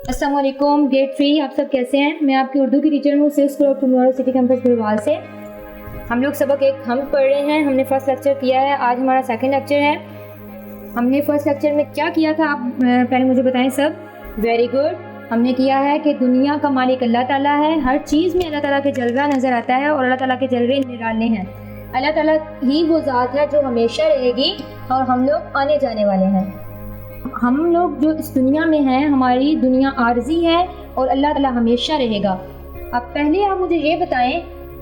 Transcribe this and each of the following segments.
अस्सलाम वालेकुम ग्रेड 3, आप सब कैसे हैं? मैं आपकी उर्दू की टीचर हूँ six floor tomorrow city campus Gulwal से। हम लोग सबक एक हम पढ़ रहे हैं। हमने फर्स्ट लेक्चर किया है, आज हमारा सेकंड लेक्चर है। हमने फर्स्ट लेक्चर में क्या किया था आप पहले मुझे बताएं सब। Very good. हमने किया है कि दुनिया का मालिक अल्लाह ताला है, हर चीज़ में अल्लाह ताला के जलवा नज़र आता है और अल्लाह ताला के जलवे निराले हैं। अल्लाह ताला ही वो ज़ात है जो हमेशा रहेगी और हम लोग आने जाने वाले हैं। हम लोग जो इस दुनिया में हैं, हमारी दुनिया आर्जी है और अल्लाह ताला हमेशा रहेगा। अब पहले आप मुझे ये बताएं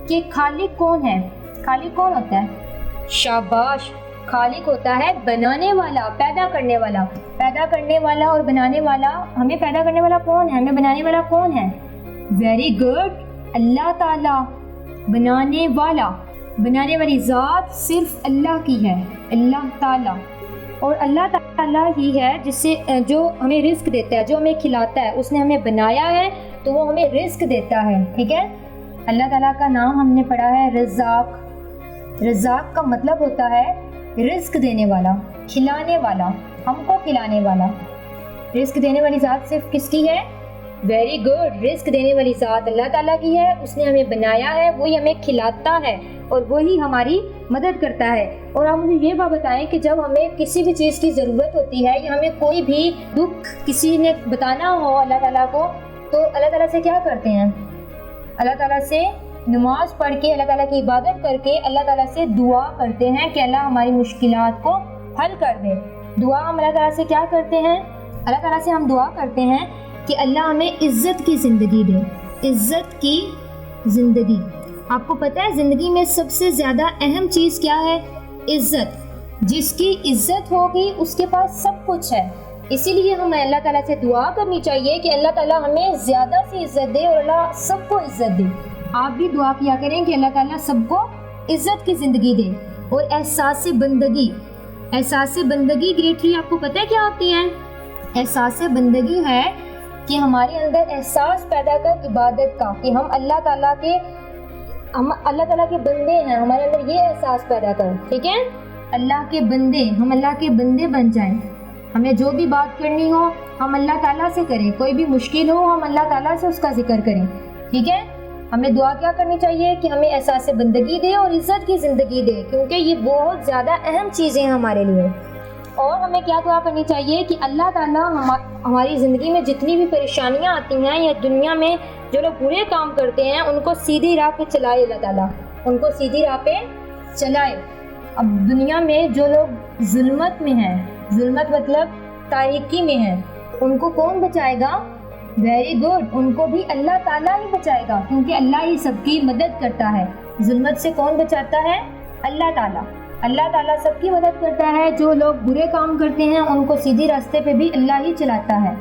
कि खालिक कौन है? खालिक कौन होता है? शाबाश, खालिक होता है बनाने वाला, पैदा करने वाला। पैदा करने वाला और बनाने वाला, हमें पैदा करने वाला कौन है? हमें बनाने वाला कौन है? वेरी गुड, अल्लाह ताला। बनाने वाला, बनाने वाली ज़ात सिर्फ अल्लाह की है, अल्लाह ताला। और अल्लाह ताला ही है जिससे जो हमें रिस्क देता है, जो हमें खिलाता है। उसने हमें बनाया है तो वो हमें रिस्क देता है, ठीक है। अल्लाह ताला का नाम हमने पढ़ा है रज़्ज़ाक़। रज़्ज़ाक़ का मतलब होता है रिस्क देने वाला, खिलाने वाला, हमको खिलाने वाला। रिस्क देने वाली ज़ात सिर्फ किसकी है? वेरी गुड, रिस्क देने वाली ज़ात अल्लाह ताला की है। उसने हमें बनाया है, वही हमें खिलाता है और वही हमारी मदद करता है। और आप मुझे ये बात बताएं कि जब हमें किसी भी चीज़ की ज़रूरत होती है या हमें कोई भी दुख किसी ने बताना हो अल्लाह ताला को, तो अल्लाह ताला से क्या करते हैं? अल्लाह ताला से नमाज पढ़ के, अल्लाह ताला की इबादत करके, अल्लाह ताला से दुआ करते हैं कि अल्लाह हमारी मुश्किलात को हल कर दे। दुआ हम अल्लाह ताला से क्या करते हैं? अल्लाह ताला से हम दुआ करते हैं कि अल्लाह हमें इज़्ज़त की ज़िंदगी दे, इज़्ज़त की ज़िंदगी। आपको पता है ज़िंदगी में सबसे ज़्यादा अहम चीज़ क्या है? इज़्ज़त। जिसकी इज़्ज़त होगी उसके पास सब कुछ है। इसीलिए हमें अल्लाह ताला से दुआ करनी चाहिए कि अल्लाह ताला हमें ज़्यादा से इज़्ज़त दे और अल्लाह सबको इज़्ज़त दे। आप भी दुआ किया करें कि अल्लाह ताला सबको इज़्ज़त की ज़िंदगी दे। और एहसास बंदगी, एहसास बंदगी ग्रेड 3 आपको पता है क्या होती है? एहसास बंदगी है कि हमारे अंदर एहसास पैदा कर इबादत का, कि हम अल्लाह ताला के बंदे हैं। हमारे अंदर ये एहसास पैदा कर, ठीक है। अल्लाह के बंदे, हम अल्लाह के बंदे बन जाएं। हमें जो भी बात करनी हो हम अल्लाह ताला से करें, कोई भी मुश्किल हो हम अल्लाह ताला से उसका जिक्र करें, ठीक है। हमें दुआ क्या करनी चाहिए कि हमें एहसास बंदगी दे और इज़्ज़त की ज़िंदगी दे, क्योंकि ये बहुत ज़्यादा अहम चीज़ें हैं हमारे लिए। और हमें क्या दुआ करनी चाहिए कि अल्लाह ताला हमारी ज़िंदगी में जितनी भी परेशानियां आती हैं या दुनिया में जो लोग बुरे काम करते हैं उनको सीधी राह पे चलाए, अल्लाह ताला उनको सीधी राह पे चलाए। अब दुनिया में जो लोग जुल्मत में हैं, जुल्मत मतलब तारीकी में हैं, उनको कौन बचाएगा? वेरी गुड, उनको भी अल्लाह ताला ही बचाएगा, क्योंकि अल्लाह ही सबकी मदद करता है। जुल्मत से कौन बचाता है? अल्लाह ताला। अल्लाह ताला सबकी मदद करता है। जो लोग बुरे काम करते हैं उनको सीधी रास्ते पे भी अल्लाह ही चलाता है,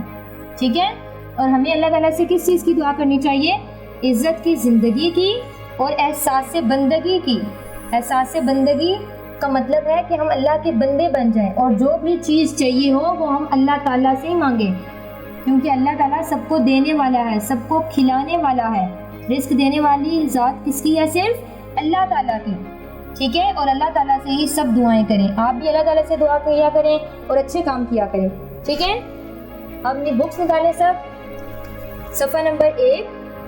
ठीक है। और हमें अल्लाह ताला से किस चीज़ की दुआ करनी चाहिए? इज़्ज़त की ज़िंदगी की और एहसास बंदगी की। एहसास बंदगी का मतलब है कि हम अल्लाह के बंदे बन जाएं और जो भी चीज़ चाहिए हो वो हम अल्लाह ताला से ही मांगे, क्योंकि अल्लाह ताला सबको देने वाला है, सबको खिलाने वाला है। रिस्क देने वाली ज़ात किसकी है? सिर्फ अल्लाह ताला की, ठीक है। और अल्लाह ताला से ही सब दुआएं करें। आप भी अल्लाह ताला से दुआ किया करें और अच्छे काम किया करें, ठीक है। अब अपनी बुक्स निकालें सब। सफ़ा नंबर 1,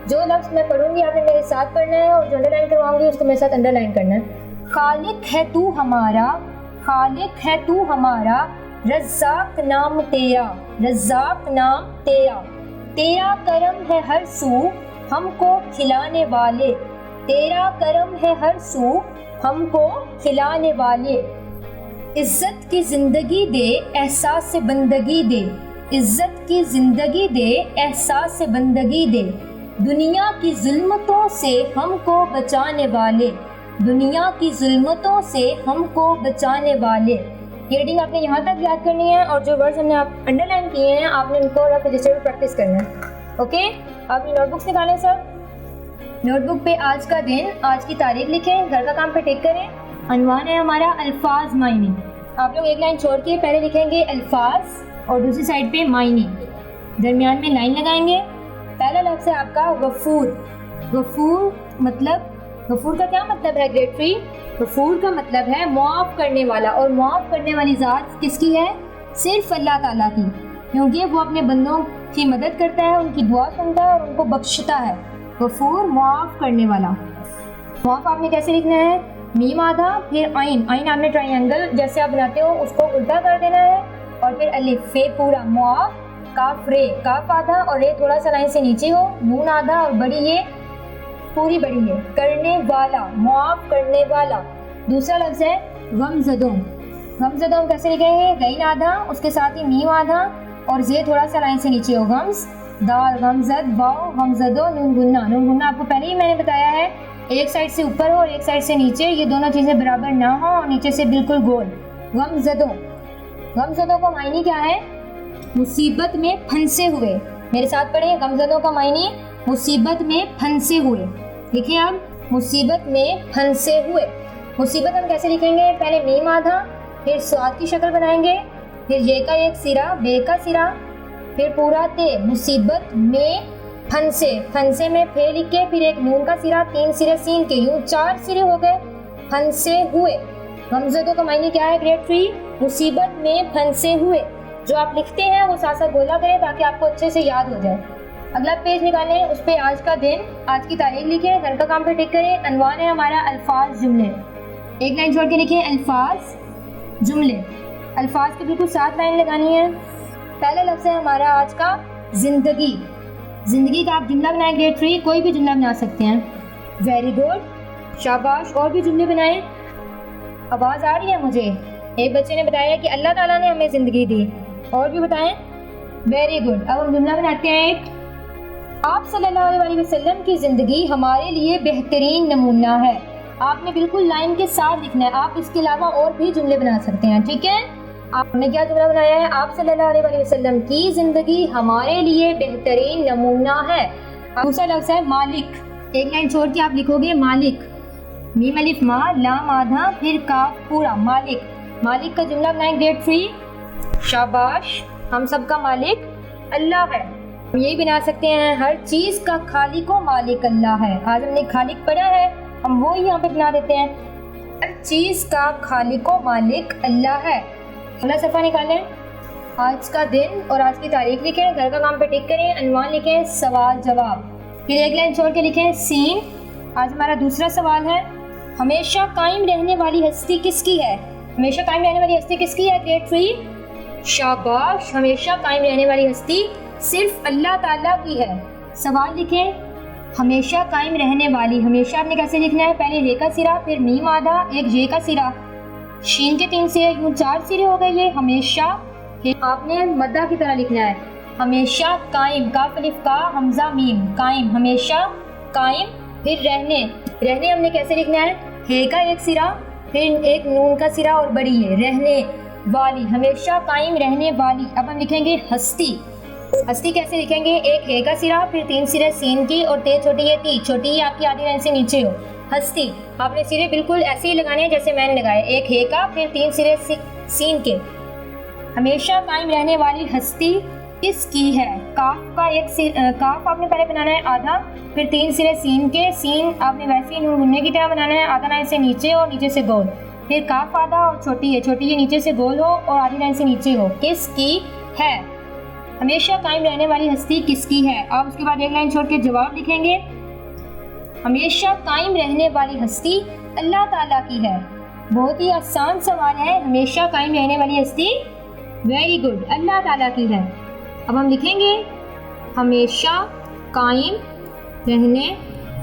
जो लफ्ज़ मैं पढ़ूंगी आपने मेरे साथ पढ़ना है और जो अंडरलाइन करवाऊंगी उसको मेरे साथ अंडरलाइन करना है। खालिक है तू हमारा, खालिक है तू हमारा, रज़्ज़ाक़ नाम तेरा, रज़्ज़ाक़ नाम तेरा। तेरा करम है हर सू हमको खिलाने वाले, तेरा करम है हर सू हमको खिलाने वाले। इज़्ज़त की ज़िंदगी दे, एहसास से बंदगी दे, इज़्ज़त की ज़िंदगी दे, एहसास से बंदगी दे। दुनिया की जुल्मतों से हमको बचाने वाले, दुनिया की जुल्मतों से हमको बचाने वाले। ये रीडिंग आपने यहाँ तक याद करनी है और जो वर्ड्स हमने आप अंडरलाइन किए हैं आपने उनको रफ रजिस्टर पर प्रैक्टिस करना है, ओके। अपनी नोटबुक्स निकालें सब। नोटबुक पे आज का दिन, आज की तारीख लिखें, घर का काम पे टिक करें। अनवान है हमारा अल्फाज मायने। आप लोग एक लाइन छोड़ के पहले लिखेंगे अल्फाज और दूसरी साइड पे मायने, दरमियान में लाइन लगाएंगे। पहला लफ्ज़ है आपका गफूर। गफूर मतलब, गफूर का क्या मतलब है ग्रेड 3? गफूर का मतलब है मुआफ़ करने वाला, और मुआफ़ करने वाली ज़ात किसकी है? सिर्फ अल्लाह ताला की। کیونکہ وہ اپنے بندوں کی مدد کرتا ہے، ان کی دعا سنتا ہے اور ان کو بخشتا ہے۔ غفور معاف کرنے والا۔ معاف آپ نے کیسے لکھنا ہے؟ میم آدھا پھر عین، عین آپ نے ٹرائنگل جیسے آپ بناتے ہو اس کو الٹا کر دینا ہے، اور پھر الف، فے پورا، معاف، کاف رے، کاف آدھا اور رے تھوڑا سا لائن سے نیچے ہو، نون آدھا اور بڑی یہ پوری بڑی ہے، کرنے والا، معاف کرنے والا۔ دوسرا لفظ ہے غم زدوں۔ غم زدوں ہم کیسے لکھیں گے؟ غین آدھا اس کے ساتھ ہی میم آدھا اور زے تھوڑا سا لائن سے نیچے ہو، غمز، دال، غم زد، واو، غم زدوں، نون گنہ۔ نون گنہ آپ کو پہلے ہی میں نے بتایا ہے، ایک سائڈ سے اوپر ہو اور ایک سائڈ سے نیچے، یہ دونوں چیزیں برابر نہ ہوں اور نیچے سے بالکل گول۔ غم زدوں، غم زدوں کا معنی کیا ہے؟ مصیبت میں پھنسے ہوئے۔ میرے ساتھ پڑھیں، غم زدوں کا معنی مصیبت میں پھنسے ہوئے۔ لکھیں آپ، مصیبت میں پھنسے ہوئے۔ مصیبت ہم کیسے لکھیں گے؟ پہلے میم آدھا، پھر سواد کی شکل بنائیں گے، پھر یہ کا ایک سرا، بے کا سرا، پھر پورا تے، مصیبت میں پھنسے، پھنسے میں پھے لکھ کے پھر ایک نون کا سرا، 3 سرے سین کے، یوں 4 سرے ہو گئے، پھنسے ہوئے۔ غمزدوں کا معنی کیا ہے گریڈ 3؟ مصیبت میں پھنسے ہوئے۔ جو آپ لکھتے ہیں وہ ساتھ ساتھ بولا کریں تاکہ آپ کو اچھے سے یاد ہو جائے۔ اگلا پیج نکالیں، اس پہ آج کا دن، آج کی تاریخ لکھیں، گھر کا کام پہ ٹک کریں۔ عنوان ہے ہمارا الفاظ جملے، ایک لائن چھوڑ کے لکھیں الفاظ جملے۔ الفاظ کے بالکل 7 لائن لگانی ہے۔ پہلا لفظ ہے ہمارا آج کا زندگی۔ زندگی کا آپ جملہ بنائیں گریڈ 3، کوئی بھی جملہ بنا سکتے ہیں۔ ویری گڈ، شاباش، اور بھی جملے بنائیں۔ آواز آ رہی ہے مجھے؟ ایک بچے نے بتایا کہ اللہ تعالیٰ نے ہمیں زندگی دی، اور بھی بتائیں۔ ویری گڈ، اب ہم جملہ بناتے ہیں ایک، آپ صلی اللہ علیہ وسلم کی زندگی ہمارے لیے بہترین نمونہ ہے۔ آپ نے بالکل لائن کے ساتھ لکھنا ہے، آپ اس کے علاوہ اور بھی جملے بنا سکتے ہیں، ٹھیک ہے؟ آپ نے کیا جملہ بنایا ہے؟ آپ صلی اللہ علیہ وسلم کی زندگی ہمارے لیے بہترین نمونہ ہے۔ دوسرا لفظ ہے مالک، ایک لائن چھوڑ کے آپ لکھو گے مالک، میم الف ما، لام آدھا، پھر کاف پورا، مالک۔ مالک کا جملہ بنائیں گریڈ 3، شاباش، ہم سب کا مالک اللہ ہے۔ ہم یہی بنا سکتے ہیں، ہر چیز کا خالق و مالک اللہ ہے۔ آج ہم نے خالق پڑھا ہے، ہم وہ یہاں پہ بنا دیتے ہیں، ہر چیز کا خالق و مالک اللہ ہے۔ اگلا صفحہ نکالیں، آج کا دن اور آج کی تاریخ لکھیں، گھر کا کام پہ ٹک کریں، عنوان لکھیں سوال جواب، پھر ایک لائن چھوڑ کے لکھیں سین۔ آج ہمارا دوسرا سوال ہے، ہمیشہ قائم رہنے والی ہستی کس کی ہے؟ ہمیشہ قائم رہنے والی ہستی کس کی ہے گریڈ 3؟ شاباش، ہمیشہ قائم رہنے والی ہستی صرف اللہ تعالیٰ کی ہے۔ سوال لکھیں ہمیشہ قائم رہنے والی، ہمیشہ آپ نے کیسے لکھنا ہے؟ پہلے ر کا سرا، پھر میم آدھا، ایک ج کا سرا، شین کے 3 سرے، یوں 4 سرے ہو گئے یہ ہمیشہ۔ آپ نے مدہ کی طرح لکھنا ہے، ہمیشہ قائم، کاف الف کا، حمزہ میم، قائم، ہمیشہ قائم۔ پھر رہنے، رہنے ہم نے کیسے لکھنا ہے؟ ہے کا ایک سرا، پھر ایک نون کا سرا اور بڑی ہے، رہنے والی، ہمیشہ قائم رہنے والی۔ اب ہم لکھیں گے ہستی۔ ہستی کیسے لکھیں گے؟ ایک ہے کا سرا، پھر 3 سرے سین کی اور تے چھوٹی ہے تی، چھوٹی ہی آپ کی آدھی لائن سے نیچے ہو، ہستی۔ آپ نے سرے بالکل ایسے ہی لگانے ہیں جیسے میں نے لگائے، ایک ہے کا، پھر 3 سرے سین کے۔ ہمیشہ قائم رہنے والی ہستی کس کی ہے؟ کاف کا ایک کاف آپ نے پہلے بنانا ہے آدھا، پھر 3 سرے سین کے، سین آپ نے ویسے ہی نون گننے کی طرح بنانا ہے، آدھا لائن سے نیچے اور نیچے سے گول، پھر کاف آدھا اور چھوٹی ہے، چھوٹی ہے نیچے سے گول ہو اور آدھی لائن سے نیچے ہو، کس کی ہے؟ ہمیشہ قائم رہنے والی ہستی کس کی ہے؟ آپ اس کے بعد ایک لائن چھوڑ کے جواب لکھیں گے، ہمیشہ قائم رہنے والی ہستی اللہ تعالیٰ کی ہے۔ بہت ہی آسان سوال ہے، ہمیشہ قائم رہنے والی ہستی ویری گڈ اللہ تعالیٰ کی ہے۔ اب ہم لکھیں گے ہمیشہ قائم رہنے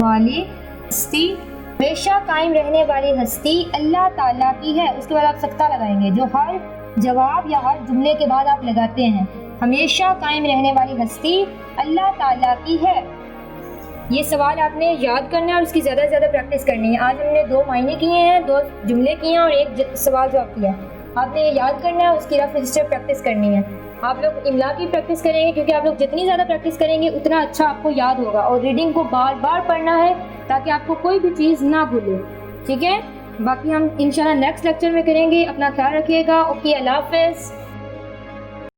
والی ہستی، ہمیشہ قائم رہنے والی ہستی اللہ تعالیٰ کی ہے۔ اس کے بعد آپ سکتہ لگائیں گے جو ہر جواب یا ہر جملے کے بعد آپ لگاتے ہیں، ہمیشہ قائم رہنے والی ہستی اللہ تعالیٰ کی ہے۔ یہ سوال آپ نے یاد کرنا ہے اور اس کی زیادہ سے زیادہ پریکٹس کرنی ہے۔ آج ہم نے 2 معنی کیے ہیں، 2 جملے کیے ہیں اور ایک سوال جواب کیا ہے۔ آپ نے یہ یاد کرنا ہے، اس کی رف رجسٹر پریکٹس کرنی ہے۔ آپ لوگ املا کی پریکٹس کریں گے کیونکہ آپ لوگ جتنی زیادہ پریکٹس کریں گے اتنا اچھا آپ کو یاد ہوگا، اور ریڈنگ کو بار بار پڑھنا ہے تاکہ آپ کو کوئی بھی چیز نہ بھولے، ٹھیک ہے؟ باقی ہم انشاءاللہ نیکسٹ لیکچر میں کریں گے۔ اپنا خیال رکھیے گا، اوکے، اللہ حافظ۔